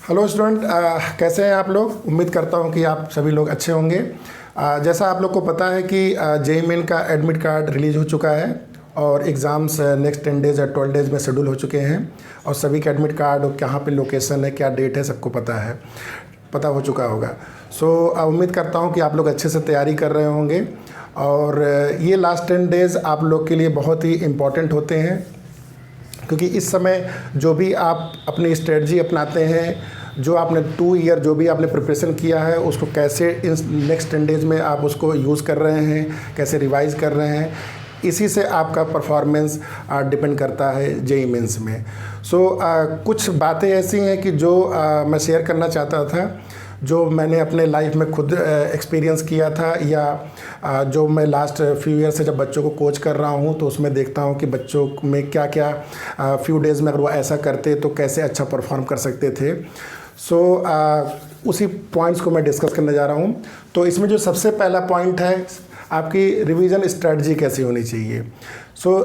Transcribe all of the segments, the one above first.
Hello student, कैसे हैं आप लोग। उम्मीद करता हूं कि आप सभी लोग अच्छे होंगे। जैसा आप लोग को पता है कि जेईई मेन का एडमिट कार्ड रिलीज़ हो चुका है और एग्ज़ाम्स नेक्स्ट 10 डेज़ या 12 डेज़ में शेड्यूल हो चुके हैं और सभी का एडमिट कार्ड और कहाँ पे लोकेशन है, क्या डेट है, सबको पता हो चुका होगा। सो उम्मीद करता हूँ कि आप लोग अच्छे से तैयारी कर रहे होंगे और ये लास्ट 10 डेज़ आप लोग के लिए बहुत ही इम्पॉर्टेंट होते हैं, क्योंकि इस समय जो भी आप अपनी स्ट्रेटजी अपनाते हैं, जो आपने 2 ईयर जो भी आपने प्रिपरेशन किया है, उसको कैसे इन नेक्स्ट 10 डेज़ में आप उसको यूज़ कर रहे हैं, कैसे रिवाइज़ कर रहे हैं, इसी से आपका परफॉर्मेंस डिपेंड करता है जेईई मेंस में। कुछ बातें ऐसी हैं कि जो मैं शेयर करना चाहता था, जो मैंने अपने लाइफ में खुद एक्सपीरियंस किया था, या जो मैं लास्ट फ्यू ईयर से जब बच्चों को कोच कर रहा हूँ तो उसमें देखता हूँ कि बच्चों में क्या क्या फ्यू डेज़ में अगर वो ऐसा करते तो कैसे अच्छा परफॉर्म कर सकते थे। उसी पॉइंट्स को मैं डिस्कस करने जा रहा हूँ। तो इसमें जो सबसे पहला पॉइंट है, आपकी रिवीजन स्ट्रेटजी कैसी होनी चाहिए।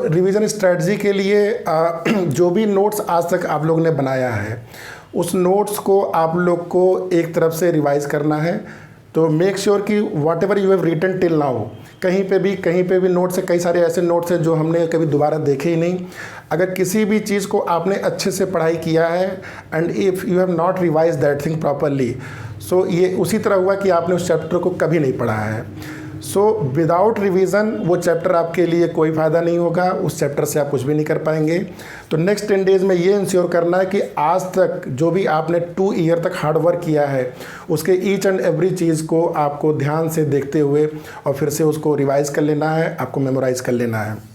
रिवीजन स्ट्रेटजी के लिए जो भी नोट्स आज तक आप लोगों ने बनाया है, उस नोट्स को आप लोग को एक तरफ से रिवाइज़ करना है। तो मेक श्योर कि whatever you have written till now, कहीं पे भी नोट्स है, कई सारे ऐसे नोट्स हैं जो हमने कभी दोबारा देखे ही नहीं। अगर किसी भी चीज़ को आपने अच्छे से पढ़ाई किया है and if you have not revise that thing properly, ये उसी तरह हुआ कि आपने उस चैप्टर को कभी नहीं पढ़ा है। विदाउट रिवीजन वो चैप्टर आपके लिए कोई फ़ायदा नहीं होगा, उस चैप्टर से आप कुछ भी नहीं कर पाएंगे। तो नेक्स्ट 10 डेज़ में ये इंश्योर करना है कि आज तक जो भी आपने 2 ईयर तक हार्ड वर्क किया है, उसके ईच एंड एवरी चीज़ को आपको ध्यान से देखते हुए और फिर से उसको रिवाइज़ कर लेना है, आपको मेमोराइज़ कर लेना है।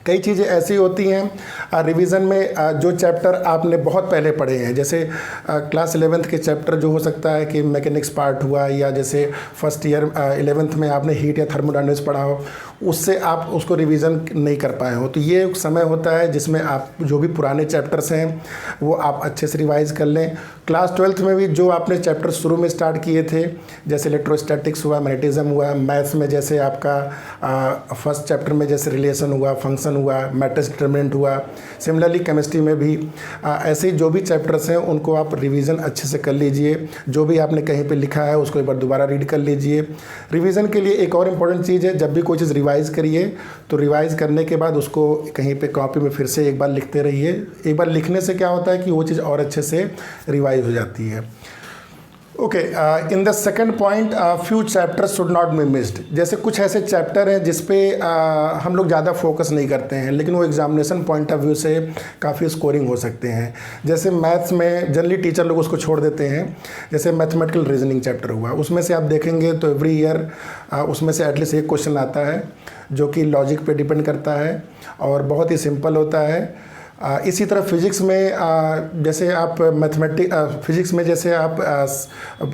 कई चीज़ें ऐसी होती हैं रिवीजन में, जो चैप्टर आपने बहुत पहले पढ़े हैं, जैसे क्लास 11th के चैप्टर जो हो सकता है कि मैकेनिक्स पार्ट हुआ, या जैसे फर्स्ट ईयर 11th में आपने हीट या थर्मोडायनेमिक्स पढ़ा हो, उससे आप उसको रिवीजन नहीं कर पाए हो। तो ये एक समय होता है जिसमें आप जो भी पुराने चैप्टर्स हैं वो आप अच्छे से रिवाइज़ कर लें। क्लास 12th में भी जो आपने चैप्टर शुरू में स्टार्ट किए थे, जैसे इलेक्ट्रोस्टैटिक्स हुआ, मैग्नेटिज्म हुआ, मैथ्स में जैसे आपका फर्स्ट चैप्टर में जैसे रिलेशन हुआ, फंक्शन हुआ, मैट्रिक्स डिटरमिनेंट हुआ, सिमिलरली केमिस्ट्री में भी ऐसे जो भी चैप्टर्स हैं उनको आप रिवीजन अच्छे से कर लीजिए। जो भी आपने कहीं पे लिखा है उसको एक बार दोबारा रीड कर लीजिए। रिवीजन के लिए एक और इम्पॉर्टेंट चीज़ है, जब भी कोई चीज़ रिवाइज़ करिए तो रिवाइज़ करने के बाद उसको कहीं पे कॉपी में फिर से एक बार लिखते रहिए। एक बार लिखने से क्या होता है कि वो चीज़ और अच्छे से रिवाइज हो जाती है। Okay, in the second point, few chapters should not be missed. जैसे कुछ ऐसे चैप्टर हैं जिस पे हम लोग ज़्यादा फोकस नहीं करते हैं, लेकिन वो एग्जामिनेशन पॉइंट ऑफ व्यू से काफ़ी स्कोरिंग हो सकते हैं। जैसे मैथ्स में जनरली टीचर लोग उसको छोड़ देते हैं। जैसे मैथमेटिकल रीजनिंग चैप्टर हुआ, उसमें से आप देखेंगे तो एवरी ईयर उसमें से एटलीस्ट एक क्वेश्चन आता है जो कि लॉजिक पे डिपेंड करता है और बहुत ही सिंपल होता है। इसी तरह फिज़िक्स में जैसे आप फिज़िक्स में जैसे आप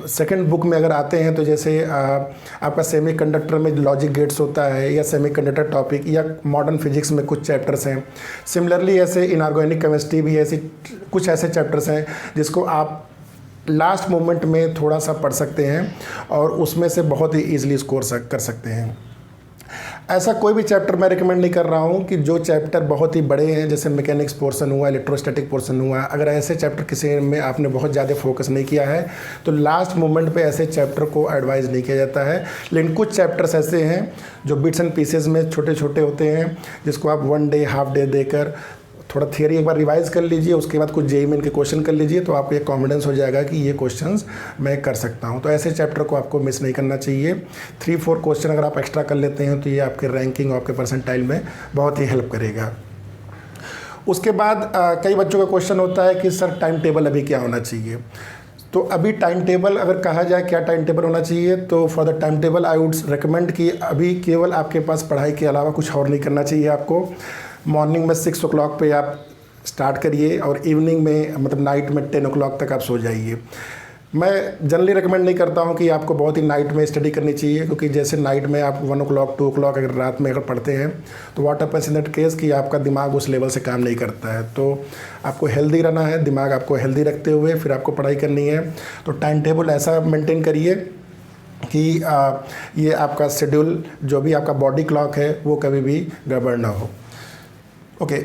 सेकंड बुक में अगर आते हैं तो जैसे आपका सेमीकंडक्टर में लॉजिक गेट्स होता है, या सेमीकंडक्टर टॉपिक, या मॉडर्न फिज़िक्स में कुछ चैप्टर्स हैं। सिमिलरली ऐसे इनऑर्गेनिक केमिस्ट्री भी कुछ ऐसे चैप्टर्स हैं जिसको आप लास्ट मोमेंट में थोड़ा सा पढ़ सकते हैं और उसमें से बहुत ही ईजिली स्कोर कर सकते हैं। ऐसा कोई भी चैप्टर मैं रिकमेंड नहीं कर रहा हूँ कि जो चैप्टर बहुत ही बड़े हैं, जैसे मैकेनिक्स पोर्शन हुआ, इलेक्ट्रोस्टैटिक पोर्शन हुआ, अगर ऐसे चैप्टर किसी में आपने बहुत ज़्यादा फोकस नहीं किया है तो लास्ट मोमेंट पे ऐसे चैप्टर को एडवाइज़ नहीं किया जाता है। लेकिन कुछ चैप्टर्स ऐसे हैं जो बिट्स एंड पीसेज में छोटे छोटे होते हैं, जिसको आप 1 डे हाफ डे देकर थोड़ा थियरी एक बार रिवाइज़ कर लीजिए, उसके बाद कुछ जेईई मेन के क्वेश्चन कर लीजिए, तो आपको एक कॉन्फिडेंस हो जाएगा कि ये क्वेश्चंस मैं कर सकता हूँ। तो ऐसे चैप्टर को आपको मिस नहीं करना चाहिए। 3-4 क्वेश्चन अगर आप एक्स्ट्रा कर लेते हैं तो ये आपके रैंकिंग और आपके परसेंटाइल में बहुत ही हेल्प करेगा। उसके बाद कई बच्चों का क्वेश्चन होता है कि सर टाइम टेबल अभी क्या होना चाहिए। तो अभी टाइम टेबल अगर कहा जाए क्या टाइम टेबल होना चाहिए, तो for the time table I would recommend कि अभी केवल आपके पास पढ़ाई के अलावा कुछ और नहीं करना चाहिए आपको। मॉर्निंग में 6 o'clock पे आप स्टार्ट करिए और इवनिंग में मतलब नाइट में 10 o'clock तक आप सो जाइए। मैं जनरली रिकमेंड नहीं करता हूँ कि आपको बहुत ही नाइट में स्टडी करनी चाहिए, क्योंकि जैसे नाइट में आप 1 o'clock 2 o'clock अगर रात में अगर पढ़ते हैं तो what happens in that case कि आपका दिमाग उस लेवल से काम नहीं करता है। तो आपको हेल्दी रहना है, दिमाग आपको हेल्दी रखते हुए फिर आपको पढ़ाई करनी है। तो टाइम टेबल ऐसा मेंटेन करिए कि ये आपका शेड्यूल जो भी आपका बॉडी क्लॉक है वो कभी भी गड़बड़ ना हो। ओके,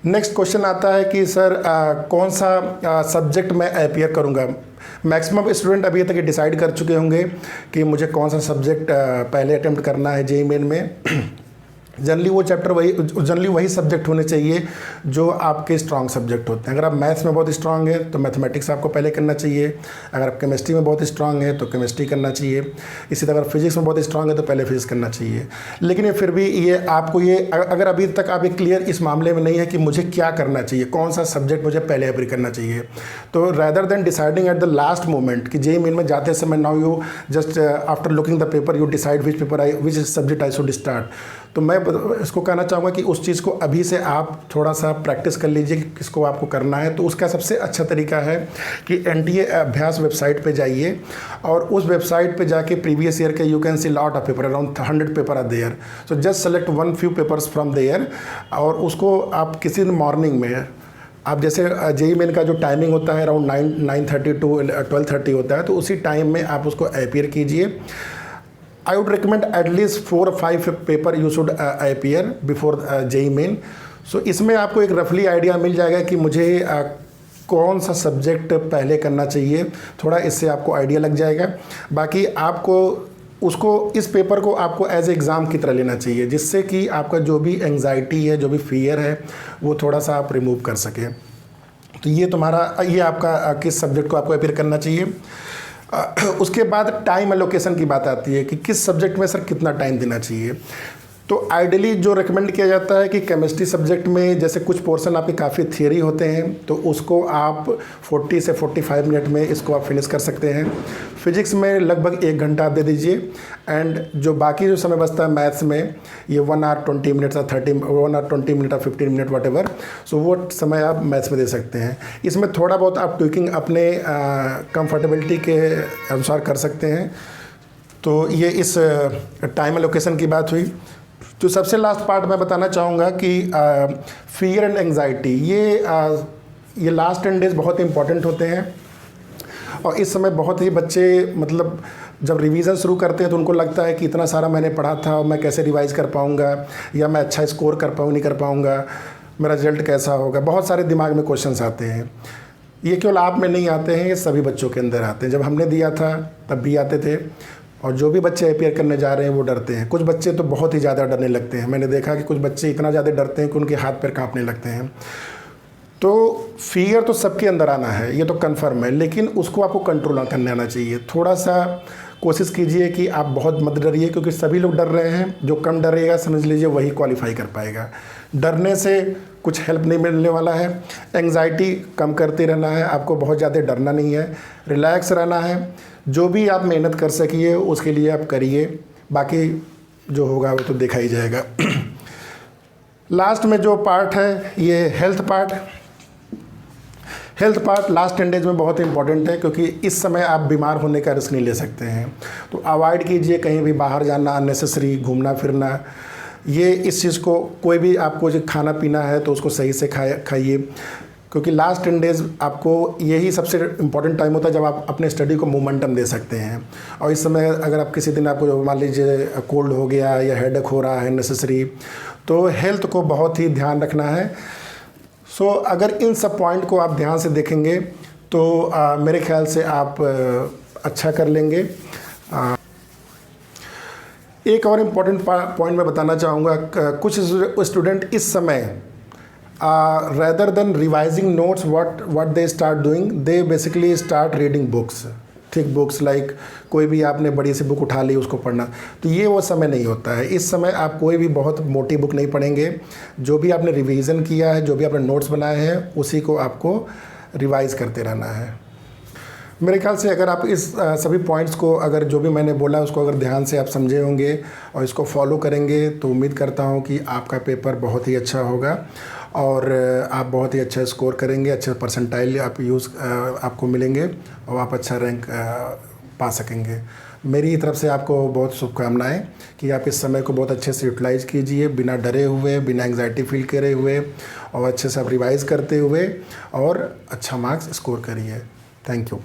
नेक्स्ट क्वेश्चन आता है कि सर कौन सा सब्जेक्ट मैं अपियर करूँगा। मैक्सिमम स्टूडेंट अभी तक डिसाइड कर चुके होंगे कि मुझे कौन सा सब्जेक्ट पहले अटेम्प्ट करना है जेईई मेन में। जनरली वही सब्जेक्ट होने चाहिए जो आपके स्ट्रांग सब्जेक्ट होते हैं। अगर आप मैथ्स में बहुत स्ट्रांग है तो मैथमेटिक्स आपको पहले करना चाहिए। अगर आप केमिस्ट्री में बहुत स्ट्रांग है तो केमिस्ट्री करना चाहिए। इसी तरह अगर फिजिक्स में बहुत स्ट्रांग है तो पहले फिजिक्स करना चाहिए। लेकिन ये फिर भी ये आपको अगर अभी तक आप क्लियर इस मामले में नहीं है कि मुझे क्या करना चाहिए, कौन सा सब्जेक्ट मुझे पहले अप्लाई करना चाहिए, तो rather than deciding at the last moment कि जेईई मेन में जाते समय now you just after looking the paper you decide which subject I should start, तो मैं इसको कहना चाहूँगा कि उस चीज़ को अभी से आप थोड़ा सा प्रैक्टिस कर लीजिए कि किसको आपको करना है। तो उसका सबसे अच्छा तरीका है कि एनटीए अभ्यास वेबसाइट पे जाइए और उस वेबसाइट पे जाके प्रीवियस ईयर के you can see lot of paper, around 100 paper are there, so just select one few papers from there और उसको आप किसी दिन मॉर्निंग में आप जैसे जेईई मेन का जो टाइमिंग होता है अराउंड 9:30 to 12:30 होता है, तो उसी टाइम में आप उसको अपीयर कीजिए। I would recommend at least 4 or 5 paper you should appear before JEE Main. So इसमें आपको एक रफली आइडिया मिल जाएगा कि मुझे कौन सा सब्जेक्ट पहले करना चाहिए, थोड़ा इससे आपको आइडिया लग जाएगा। बाकी आपको उसको इस पेपर को आपको एज एग्ज़ाम की तरह लेना चाहिए, जिससे कि आपका जो भी एंग्जाइटी है, जो भी फियर है, वो थोड़ा सा आप रिमूव कर सकें। तो ये आपका किस सब्जेक्ट को आपको अपीयर करना चाहिए। उसके बाद टाइम एलोकेशन की बात आती है कि किस सब्जेक्ट में सर कितना टाइम देना चाहिए। तो आइडियली जो रिकमेंड किया जाता है कि केमिस्ट्री सब्जेक्ट में जैसे कुछ पोर्शन आपके काफ़ी थियरी होते हैं तो उसको आप 40 से 45 मिनट में इसको आप फिनिश कर सकते हैं। फिजिक्स में लगभग 1 घंटा आप दे दीजिए एंड जो बाकी जो समय बचता है मैथ्स में ये 1 hour 20 minutes or 1 hour 20 minutes or 15 minutes whatever, so वो समय आप मैथ्स में दे सकते हैं। इसमें थोड़ा बहुत आप ट्विकिंग अपने कंफर्टेबिलिटी के अनुसार कर सकते हैं। तो ये इस टाइम एलोकेशन की बात हुई। तो सबसे लास्ट पार्ट मैं बताना चाहूँगा कि फियर एंड एंग्जाइटी ये लास्ट 10 days बहुत इंपॉर्टेंट होते हैं और इस समय बहुत ही बच्चे मतलब जब रिवीजन शुरू करते हैं तो उनको लगता है कि इतना सारा मैंने पढ़ा था और मैं कैसे रिवाइज़ कर पाऊँगा, या मैं अच्छा स्कोर कर पाऊँ नहीं कर पाऊँगा, मेरा रिजल्ट कैसा होगा, बहुत सारे दिमाग में क्वेश्चंस आते हैं। ये केवल आप में नहीं आते हैं, ये सभी बच्चों के अंदर आते हैं। जब हमने दिया था तब भी आते थे और जो भी बच्चे अपीयर करने जा रहे हैं वो डरते हैं। कुछ बच्चे तो बहुत ही ज़्यादा डरने लगते हैं। मैंने देखा कि कुछ बच्चे इतना ज़्यादा डरते हैं कि उनके हाथ पैर कांपने लगते हैं। तो फियर तो सबके अंदर आना है, ये तो कन्फर्म है, लेकिन उसको आपको कंट्रोल करने आना चाहिए। थोड़ा सा कोशिश कीजिए कि आप बहुत मत डरिए, क्योंकि सभी लोग डर रहे हैं। जो कम डरेगा समझ लीजिए वही क्वालिफाई कर पाएगा। डरने से कुछ हेल्प नहीं मिलने वाला है। एंग्जाइटी कम करते रहना है, आपको बहुत ज़्यादा डरना नहीं है, रिलैक्स रहना है। जो भी आप मेहनत कर सकिए उसके लिए आप करिए, बाकी जो होगा वो तो देखा ही जाएगा। लास्ट में जो पार्ट है ये हेल्थ पार्ट लास्ट 10 days में बहुत इंपॉर्टेंट है, क्योंकि इस समय आप बीमार होने का रिस्क नहीं ले सकते हैं। तो अवॉइड कीजिए कहीं भी बाहर जाना, अननेसेसरी घूमना फिरना। ये इस चीज़ को कोई भी आपको जो खाना पीना है तो उसको सही से खाइए, क्योंकि लास्ट 10 days आपको यही सबसे इम्पॉर्टेंट टाइम होता है जब आप अपने स्टडी को मोमेंटम दे सकते हैं। और इस समय अगर आप किसी दिन आपको मान लीजिए कोल्ड हो गया या हेडेक हो रहा है नेसेसरी, तो हेल्थ को बहुत ही ध्यान रखना है। सो अगर इन सब पॉइंट को आप ध्यान से देखेंगे तो मेरे ख्याल से आप अच्छा कर लेंगे। एक और इम्पॉर्टेंट पॉइंट मैं बताना चाहूँगा, कुछ स्टूडेंट इस समय rather than revising notes, what they start doing, they basically start reading books, thick books, like कोई भी आपने बड़ी सी बुक उठा ली उसको पढ़ना। तो ये वो समय नहीं होता है। इस समय आप कोई भी बहुत मोटी बुक नहीं पढ़ेंगे। जो भी आपने रिवीजन किया है, जो भी आपने नोट्स बनाए हैं, उसी को आपको रिवाइज करते रहना है। मेरे ख्याल से अगर आप इस सभी पॉइंट्स को, अगर जो भी मैंने बोला उसको अगर ध्यान से आप समझे होंगे और इसको फॉलो करेंगे तो उम्मीद करता हूँ कि आपका पेपर बहुत ही अच्छा होगा और आप बहुत ही अच्छा स्कोर करेंगे, अच्छा परसेंटाइल आपको मिलेंगे और आप अच्छा रैंक पा सकेंगे। मेरी तरफ से आपको बहुत शुभकामनाएं कि आप इस समय को बहुत अच्छे से यूटिलाइज़ कीजिए, बिना डरे हुए, बिना एंग्जाइटी फील करे हुए, और अच्छे से आप रिवाइज़ करते हुए और अच्छा मार्क्स स्कोर करिए। Thank you.